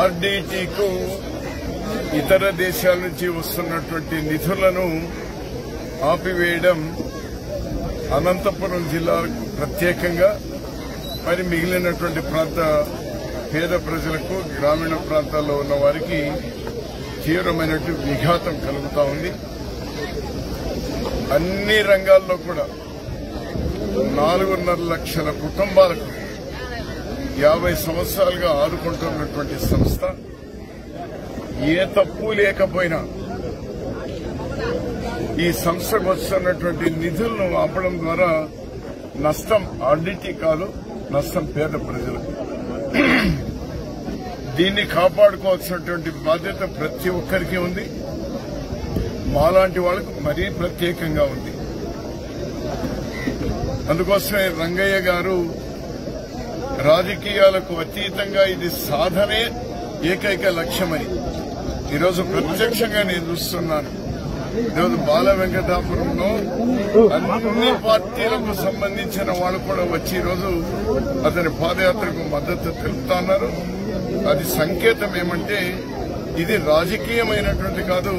ఆర్డీటీకు ఇతర దేశాల నుంచి వస్తున్నటువంటి నిధులను ఆపివేయడం అనంతపురం జిల్లాకు ప్రత్యేకంగా మరి మిగిలినటువంటి ప్రాంత పేద ప్రజలకు గ్రామీణ ప్రాంతాల్లో ఉన్న వారికి తీవ్రమైనటువంటి విఘాతం కలుగుతా ఉంది. అన్ని రంగాల్లో కూడా 4.5 లక్షల కుటుంబాలకు 50 సంవత్సరాలుగా ఆదుకుంటున్నటువంటి సంస్థ ఏ తప్పు లేకపోయినా ఈ సంస్థకు వస్తున్నటువంటి నిధులను ఆపడం ద్వారా నష్టం ఆర్డీటీ కాదు, నష్టం పేద ప్రజలకు. దీన్ని కాపాడుకోవాల్సినటువంటి బాధ్యత ప్రతి ఒక్కరికి ఉంది. మాలాంటి వాళ్లకు మరీ ప్రత్యేకంగా ఉంది. అందుకోసమే రంగయ్య గారు రాజకీయాలకు అతీతంగా ఇది సాధనే ఏకైక లక్ష్యమని ఈరోజు ప్రత్యక్షంగా నేను చూస్తున్నాను. ఈరోజు బాల వెంకటాపురంలో అన్ని పార్టీలకు సంబంధించిన వాళ్ళు కూడా వచ్చి ఈరోజు అతని పాదయాత్రకు మద్దతు తెలుపుతా ఉన్నారు. అది సంకేతం ఏమంటే ఇది రాజకీయమైనటువంటి కాదు,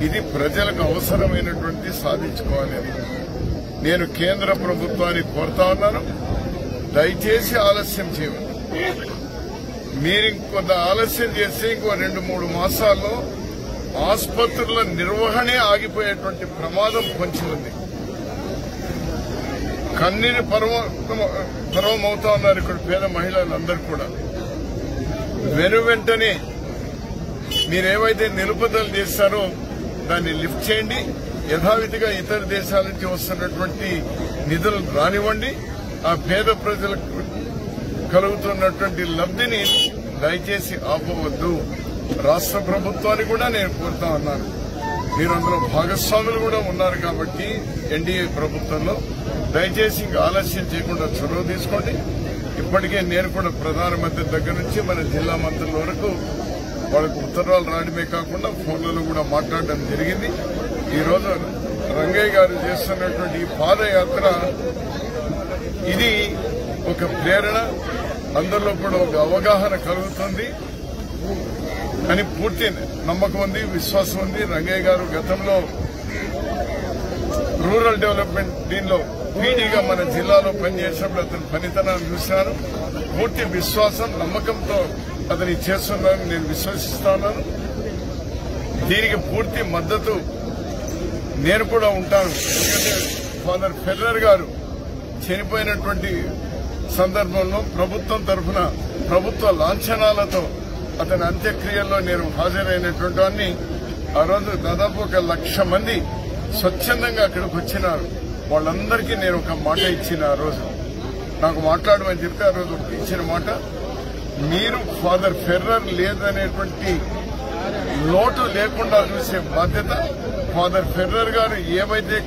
ఇది ప్రజలకు అవసరమైనటువంటి సాధించుకోవాలి. నేను కేంద్ర ప్రభుత్వాన్ని కోరుతా ఉన్నాను, దయచేసి ఆలస్యం చేయండి. మీరు ఇంకొంత ఆలస్యం చేస్తే ఇంకో 2-3 మాసాల్లో ఆసుపత్రుల నిర్వహణే ఆగిపోయేటువంటి ప్రమాదం పొంచి ఉంది. కన్నీరు పర్వమవుతా ఉన్నారు ఇక్కడ పేద మహిళలందరూ కూడా. వెంటనే మీరేవైతే నిలుపుదల చేస్తారో దాన్ని లిఫ్ట్ చేయండి. యథావిధిగా ఇతర దేశాల నుంచి వస్తున్నటువంటి నిధులు రానివ్వండి. ఆ పేద ప్రజలకు కలుగుతున్నటువంటి లబ్ధిని దయచేసి ఆపవద్దు. రాష్ట్ర ప్రభుత్వాన్ని కూడా నేను కోరుతా ఉన్నాను. మీరందరూ భాగస్వాములు కూడా ఉన్నారు కాబట్టి ఎన్డీఏ ప్రభుత్వంలో దయచేసి ఇంకా ఆలస్యం చేయకుండా చొరవ తీసుకోండి. ఇప్పటికే నేను కూడా ప్రధానమంత్రి దగ్గర నుంచి మన జిల్లా మంత్రుల వరకు వాళ్ళకు ఉత్తరాలు రాయడమే కాకుండా ఫోన్లలో కూడా మాట్లాడడం జరిగింది. ఈ రోజు రంగయ్య గారు చేస్తున్నటువంటి ఈ పాదయాత్ర ఇది ఒక ప్రేరణ, అందరిలో కూడా ఒక అవగాహన కలుగుతుంది అని పూర్తి నమ్మకం ఉంది, విశ్వాసం ఉంది. రంగయ్య గారు గతంలో రూరల్ డెవలప్మెంట్ దీనిలో పీడీగా మన జిల్లాలో పనిచేసినప్పుడు అతని పనితనాన్ని చూశాను. పూర్తి విశ్వాసం, నమ్మకంతో అతని చేస్తున్నారని నేను విశ్వసిస్తా ఉన్నాను. దీనికి పూర్తి మద్దతు నేను కూడా ఉంటాను. ఎందుకంటే ఫాదర్ ఫెర్రర్ గారు చనిపోయినటువంటి సందర్భంలో ప్రభుత్వం తరఫున ప్రభుత్వ లాంఛనాలతో అతని అంత్యక్రియల్లో నేను హాజరైనటువంటి వాడిని. ఆ రోజు దాదాపు 1,00,000 మంది స్వచ్ఛందంగా అక్కడికి వచ్చినారు. వాళ్ళందరికీ నేను ఒక మాట ఇచ్చిన, ఆ రోజు నాకు మాట్లాడమని చెప్తే ఆ రోజు ఇచ్చిన మాట, మీరు ఫాదర్ ఫెర్రర్ లేదనేటువంటి లోటు లేకుండా చూసే బాధ్యత ఫాదర్ ఫెర్రర్ గారు ఏవైతే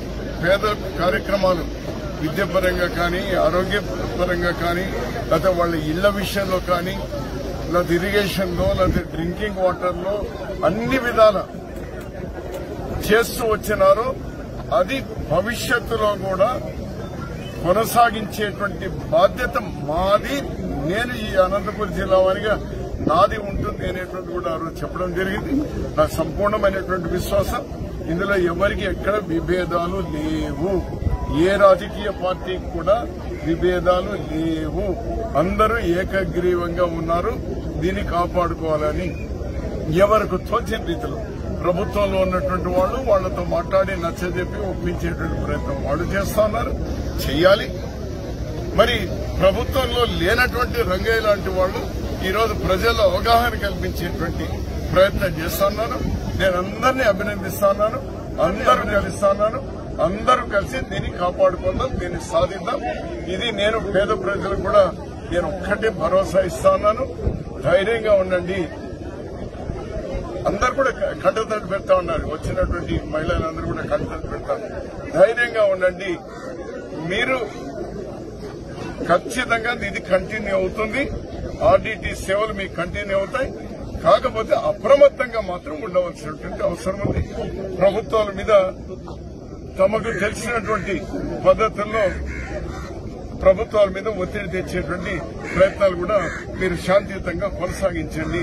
పేద కార్యక్రమాలు విద్యాపరంగా కానీ, ఆరోగ్యపరంగా కానీ, లేకపోతే వాళ్ళ ఇళ్ల విషయంలో కానీ, లేకపోతే ఇరిగేషన్లో, లేకపోతే డ్రింకింగ్ వాటర్లో అన్ని విధాల చేస్తూ వచ్చినారో అది భవిష్యత్తులో కూడా కొనసాగించేటువంటి బాధ్యత మాది. నేను ఈ అనంతపురం జిల్లా వారిగా నాది ఉంటుంది అనేటువంటి కూడా ఆ రోజు చెప్పడం జరిగింది. నాకు సంపూర్ణమైనటువంటి విశ్వాసం. ఇందులో ఎవరికి ఎక్కడ విభేదాలు లేవు. ఏ రాజకీయ పార్టీకి కూడా విభేదాలు లేవు. అందరూ ఏకగ్రీవంగా ఉన్నారు. దీన్ని కాపాడుకోవాలని ఎవరికి తోచిన రీతిలో ప్రభుత్వంలో ఉన్నటువంటి వాళ్ళు వాళ్లతో మాట్లాడి నచ్చజెప్పి ఒప్పించేటువంటి ప్రయత్నం వాళ్ళు చేస్తా ఉన్నారు, చెయ్యాలి. మరి ప్రభుత్వంలో లేనటువంటి రంగయ్య లాంటి వాళ్ళు ఈరోజు ప్రజల్లో అవగాహన కల్పించేటువంటి ప్రయత్నం చేస్తున్నారు. నేను అందరినీ అభినందిస్తున్నాను. అందరూ కలుస్తున్నాను. అందరూ కలిసి దీన్ని కాపాడుకుందాం, దీన్ని సాధిద్దాం. ఇది నేను పేద ప్రజలకు కూడా నేను ఒక్కటే భరోసా ఇస్తున్నాను. ధైర్యంగా ఉండండి. అందరూ కూడా కంటతడి పెడతా ఉన్నారు. వచ్చినటువంటి మహిళలందరూ కూడా కంటతడి పెడతారు. ధైర్యంగా ఉండండి. మీరు ఖచ్చితంగా ఇది కంటిన్యూ అవుతుంది. ఆర్డీటీ సేవలు మీకు కంటిన్యూ అవుతాయి. కాకపోతే అప్రమత్తంగా మాత్రం ఉండవలసినటువంటి అవసరం ఉంది. ప్రభుత్వాల మీద తమకు తెలిసినటువంటి పద్ధతుల్లో ప్రభుత్వాల మీద ఒత్తిడి తెచ్చేటువంటి ప్రయత్నాలు కూడా మీరు శాంతియుతంగా కొనసాగించండి.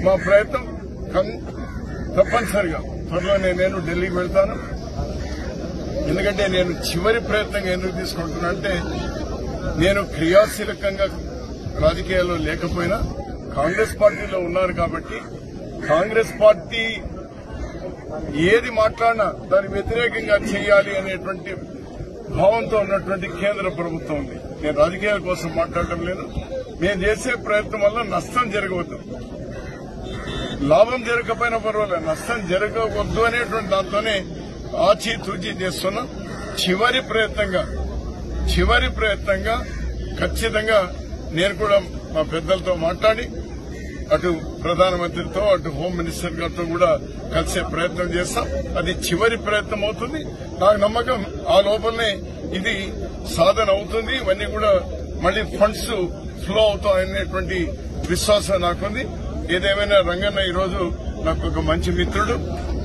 మా ప్రయత్నం తప్పనిసరిగా త్వరలోనే నేను ఢిల్లీకి వెళ్తాను. ఎందుకంటే నేను చివరి ప్రయత్నంగా ఎందుకు తీసుకుంటున్నా అంటే నేను క్రియాశీలకంగా రాజకీయాల్లో లేకపోయినా కాంగ్రెస్ పార్టీలో ఉన్నారు కాబట్టి కాంగ్రెస్ పార్టీ ఏది మాట్లాడినా దానికి వ్యతిరేకంగా చేయాలి అనేటువంటి భావంతో ఉన్నటువంటి కేంద్ర ప్రభుత్వం ఉంది. నేను రాజకీయాల కోసం మాట్లాడటం లేదు. నేను చేసే ప్రయత్నం వల్ల నష్టం జరగవద్దు, లాభం జరగకపోయినా పర్వాలేదు, నష్టం జరగవద్దు అనేటువంటి దాంతోనే ఆచితూచి చేస్తున్నా. చివరి ప్రయత్నంగా ఖచ్చితంగా నేను కూడా మా పెద్దలతో మాట్లాడి అటు ప్రధానమంత్రితో అటు హోమ్ మినిస్టర్ గారితో కూడా కలిసే ప్రయత్నం చేస్తాం. అది చివరి ప్రయత్నం అవుతుంది. నాకు నమ్మకం ఆ లోపలనే ఇది సాధన అవుతుంది. ఇవన్నీ కూడా మళ్లీ ఫండ్స్ ఫ్లో అవుతాయనేటువంటి విశ్వాసం నాకుంది. ఏదేమైనా రంగన్న ఈరోజు నాకు ఒక మంచి మిత్రుడు.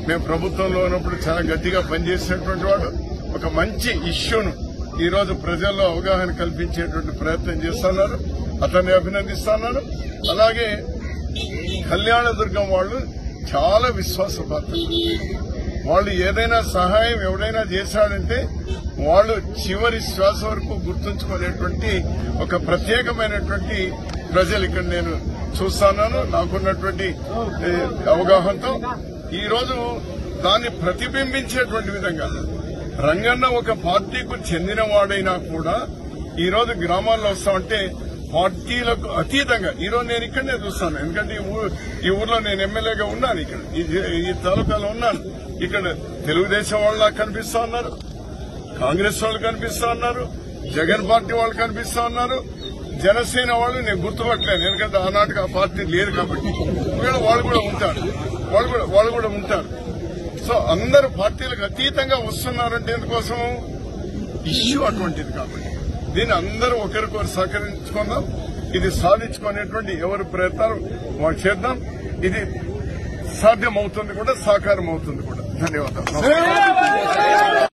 మేము ప్రభుత్వంలో ఉన్నప్పుడు చాలా గట్టిగా పనిచేసినటువంటి వాడు. ఒక మంచి ఇష్యూను ఈరోజు ప్రజల్లో అవగాహన కల్పించేటువంటి ప్రయత్నం చేస్తున్నారు. అతన్ని అభినందిస్తున్నాను. అలాగే కళ్యాణదుర్గం వాళ్ళు చాలా విశ్వాసపాత్రులు. వాళ్ళు ఏదైనా సహాయం ఎవడైనా చేశాడంటే వాళ్ళు చివరి శ్వాస వరకు గుర్తుంచుకునేటువంటి ఒక ప్రత్యేకమైనటువంటి ప్రజలు ఇక్కడ నేను చూస్తున్నాను. నాకున్నటువంటి అవగాహనతో ఈరోజు దాన్ని ప్రతిబింబించేటువంటి విధంగా రంగన్న ఒక పార్టీకు చెందినవాడైనా కూడా ఈరోజు గ్రామాల్లో వస్తామంటే పార్టీలకు అతీతంగా ఈరోజు నేను ఇక్కడనే చూస్తాను. ఎందుకంటే ఈ ఊర్లో నేను ఎమ్మెల్యేగా ఉన్నాను, ఇక్కడ ఈ తాలూకాలో ఉన్నాను. ఇక్కడ తెలుగుదేశం వాళ్ళు నాకు కనిపిస్తా ఉన్నారు, కాంగ్రెస్ వాళ్ళు కనిపిస్తా ఉన్నారు, జగన్ పార్టీ వాళ్ళు కనిపిస్తా ఉన్నారు, జనసేన వాళ్ళు నేను గుర్తుపట్టలేను. ఎందుకంటే ఆనాటికి ఆ పార్టీ లేదు కాబట్టి వాళ్ళు కూడా ఉంటారు. సో అందరు పార్టీలకు అతీతంగా వస్తున్నారంటే ఎందుకోసం ఇష్యూ అటువంటిది కాబట్టి దీన్ని అందరూ ఒకరికొకరు సహకరించుకుందాం. ఇది సాధించుకునేటువంటి ఎవరి ప్రయత్నాలు వాళ్ళు చేద్దాం. ఇది సాధ్యమవుతుంది కూడా, సాకారం అవుతుంది కూడా. ధన్యవాదాలు.